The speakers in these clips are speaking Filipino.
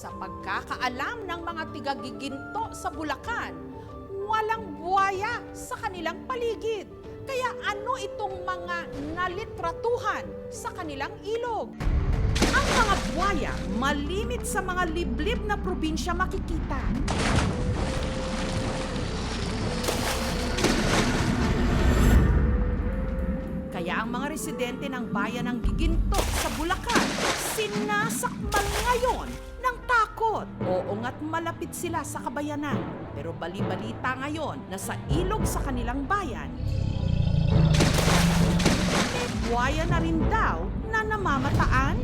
Sa pagkakaalam ng mga tigagiginto sa Bulacan, walang buwaya sa kanilang paligid. Kaya ano itong mga nalitratuhan sa kanilang ilog? Ang mga buwaya malimit sa mga liblib na probinsya makikita. Kaya ang mga residente ng bayan ng Giginto sa Bulacan, sinasakmal ngayon ng takot. Oo nga't malapit sila sa kabayanan. Pero bali-balita ngayon na sa ilog sa kanilang bayan, may buwaya na rin daw na namamataan.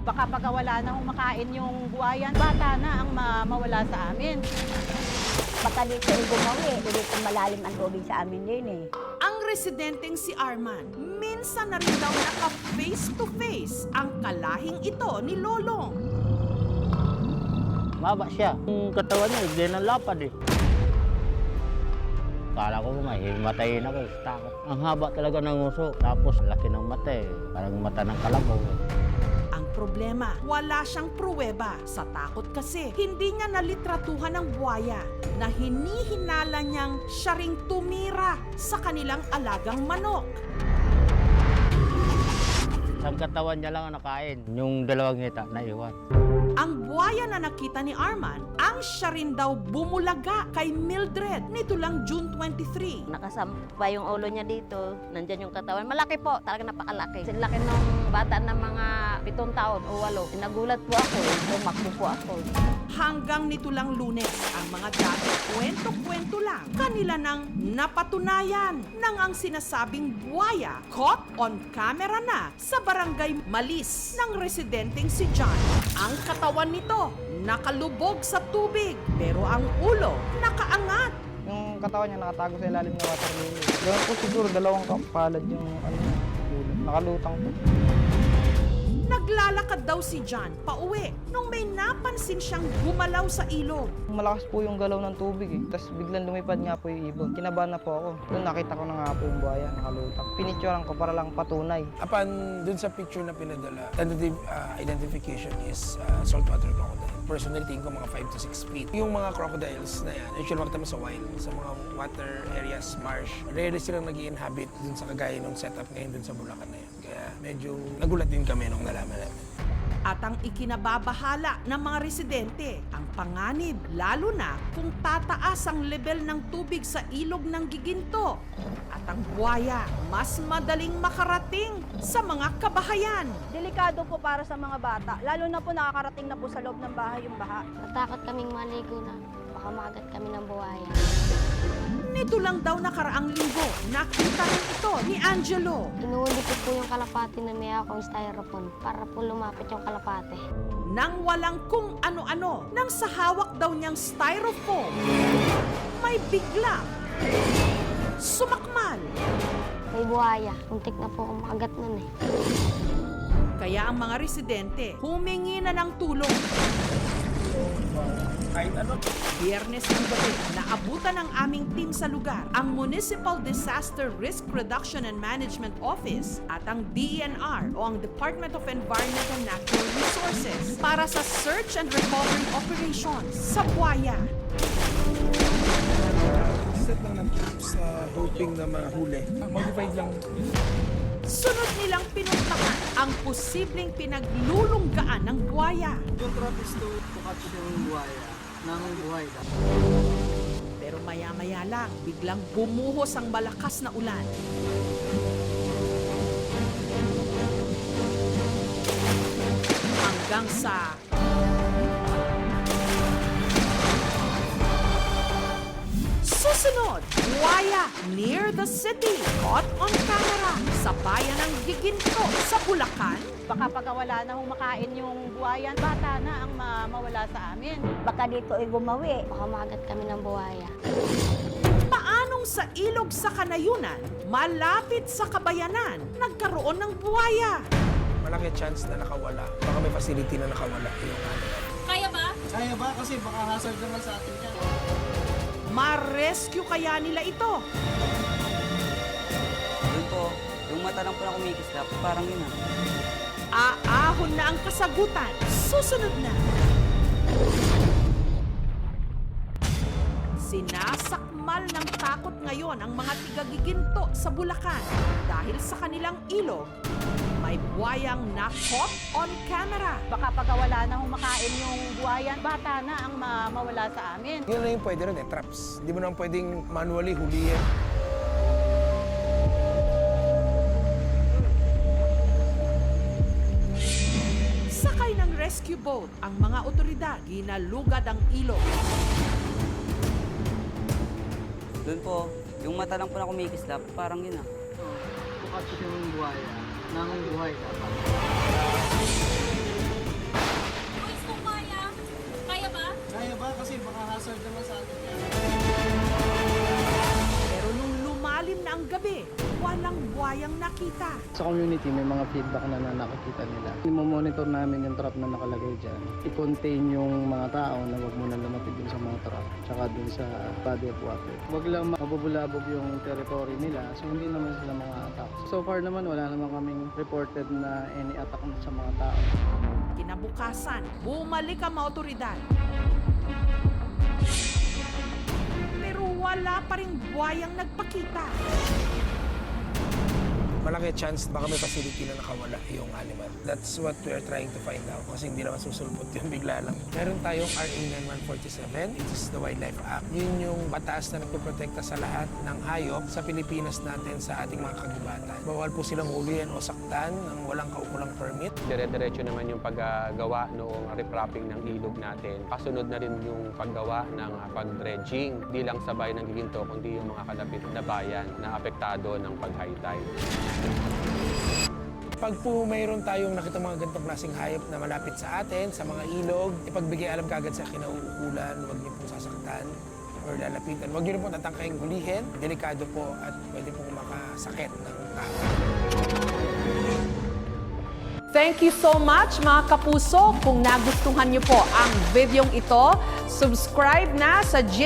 Baka pagka wala na humakain yung buhayan, bata na ang mawala sa amin. Baka dito ay gumawi, dito malalim ang tubig sa amin din eh. Ang residenteng si Arman, minsan na rin daw naka-face-to-face ang kalahing ito ni Lolong. Maba siya. Yung katawan niya, hindi nang lapad eh. Kala ko may matayin ako, takot. Ang haba talaga ng uso, tapos laki ng mata eh. Parang mata ng kalabaw eh. Ang problema, wala siyang pruweba. Sa takot kasi, hindi niya nalitratuhan ng buwaya na hinihinala niyang siya ring tumira sa kanilang alagang manok. Ang katawan niya lang ang nakain, yung dalawang ngita na iwan. Ang buwaya na nakita ni Arman, ang siya rin daw bumulaga kay Mildred nito lang June 23. Nakasampa yung ulo niya dito, nandyan yung katawan. Malaki po, talaga napakalaki. Laki nung bata ng mga 7 taon o 8. Nagulat po ako, tumakbo po ako. Hanggang nito lang Lunes, ang mga dati kwento-kwento lang, kanila nang napatunayan ng ang sinasabing buwaya caught on camera na sa barangay Malis ng residenteng si John. Ang katawan nito nakalubog sa tubig, pero ang ulo nakaangat. Yung katawan niya nakatago sa ilalim ng water lily. Ganun po siguro, dalawang palad yung ulo. Nakalutang po. Naglalakad daw si John pauwi nung may napansin siyang gumalaw sa ilog. Malakas po yung galaw ng tubig eh. Tapos biglang lumipad nga po yung ibon. Kinabahan na po ako. Doon nakita ko na nga po yung buhaya, nakalutang. Pinicturean ko para lang patunay. Upon dun sa picture na pinadala, tentative identification is saltwater crocodile. Personally, tingin ko mga 5 to 6 feet. Yung mga crocodiles na yan, usually makita mo sa wild, sa mga water areas, marsh. Rarely silang nag-i-inhabit dun sa kagaya ng setup ngayon dun sa Bulacan na yan. Kaya medyo nagulat din kami nung nalaman namin. At ang ikinababahala ng mga residente, ang panganib, lalo na kung tataas ang level ng tubig sa ilog ng Giginto. At ang buwaya, mas madaling makarating sa mga kabahayan. Delikado po para sa mga bata, lalo na po nakakarating na po sa loob ng bahay yung baha. Natakot kaming maligo na baka maagat kami ng buhaya. Nito lang daw nakaraang linggo, nakita rin ito ni Angelo. Inuuli ko po yung kalapate na may akong styrofoam para po lumapit yung kalapate. Nang walang kung ano-ano, nang sa hawak daw niyang styrofoam, may biglang sumakmal. May buhaya, muntik na po akong makagat nun eh. Kaya ang mga residente humingi na ng tulong. Biyernes ng gabi, naabutan ng aming team sa lugar ang Municipal Disaster Risk Reduction and Management Office at ang DENR o ang Department of Environment and Natural Resources para sa search and recovery operations sa buwaya. Set lang ng troops hoping na mahuli. Modified lang. Sunod nilang pinuntahan ang posibleng pinaglulunggaan ng buwaya. Yung trap is to catch yung buhaya, namang buhay daw. Pero maya-maya lang, biglang bumuhos ang malakas na ulan. Hanggang sa susunod, buwaya near the city, caught on camera sa bayan ng Giginto sa Bulacan. Baka pagka wala na humakain yung buhayan, bata na ang mawala sa amin. Baka dito ay gumawi. Baka maagat kami ng buhaya. Paanong sa ilog sa Kanayunan, malapit sa kabayanan, nagkaroon ng buwaya? Malaki chance na nakawala. Baka may facility na nakawala. Kaya ba? Kasi baka hazard naman sa atin yan. Ma-rescue kaya nila ito? Yun po, yung mata lang po na kumikislap, parang yun Aahon na ang kasagutan. Susunod na. Sinasakmal ng takot ngayon ang mga tigagiginto sa Bulacan dahil sa kanilang ilog. May buwayang na-caught on camera. Baka pagka wala na humakain yung buhayan, bata na ang mawala sa amin. Yun na yung pwede rin traps. Hindi mo naman pwedeng manually hulihin. Sakay ng rescue boat ang mga otoridad. Ginalugad ang ilog. Doon po, yung mata lang po na kumikislap, parang yun ah. Bukat ko yung buhaya, nangong buhay dapat. Kaya ba? Kasi baka hazard naman sa atin yan. Pero nung lumalim na ang gabi, walang buwayang nakita. Sa community, may mga feedback na nakikita nila. Monitor namin yung trap na nakalagay dyan. I-contain yung mga tao na wag muna lumapit dun sa mga trap, tsaka dun sa body of water. Wag lang mabubulabog yung territory nila, so hindi naman sila mga attack. So far naman, wala naman kaming reported na any attack sa mga tao. Kinabukasan, bumalik ang mga otoridad. Pero wala pa rin buwayang nagpakita. Malaki chance baka may facility na nakawala yung animal. That's what we are trying to find out kasi hindi naman susulpot yun bigla lang. Meron tayong RA 9147, it is the Wildlife Act. Yun yung batas na nagpoprotekta sa lahat ng hayop sa Pilipinas natin sa ating mga kagubatan. Bawal po silang hulihan o saktan ng walang kaukulang permit. Dire-diretso naman yung paggawa noong riprapping ng ilog natin. Kasunod na rin yung paggawa ng pag-dredging. Di lang sa bayan ng Giginto, kundi yung mga kalapit na bayan na apektado ng pag-high tide. Pag po mayroon tayong nakita mga ganitong klaseng hayop na malapit sa atin, sa mga ilog, ipagbigay alam kagad sa kinauukulan, huwag niyo pong sasaktan or lalapitan. Huwag niyo rin po tatangkaing hulihin. Delikado po at pwede pong makasakit ng tao. Thank you so much mga kapuso. Kung nagustuhan niyo po ang videong ito, subscribe na sa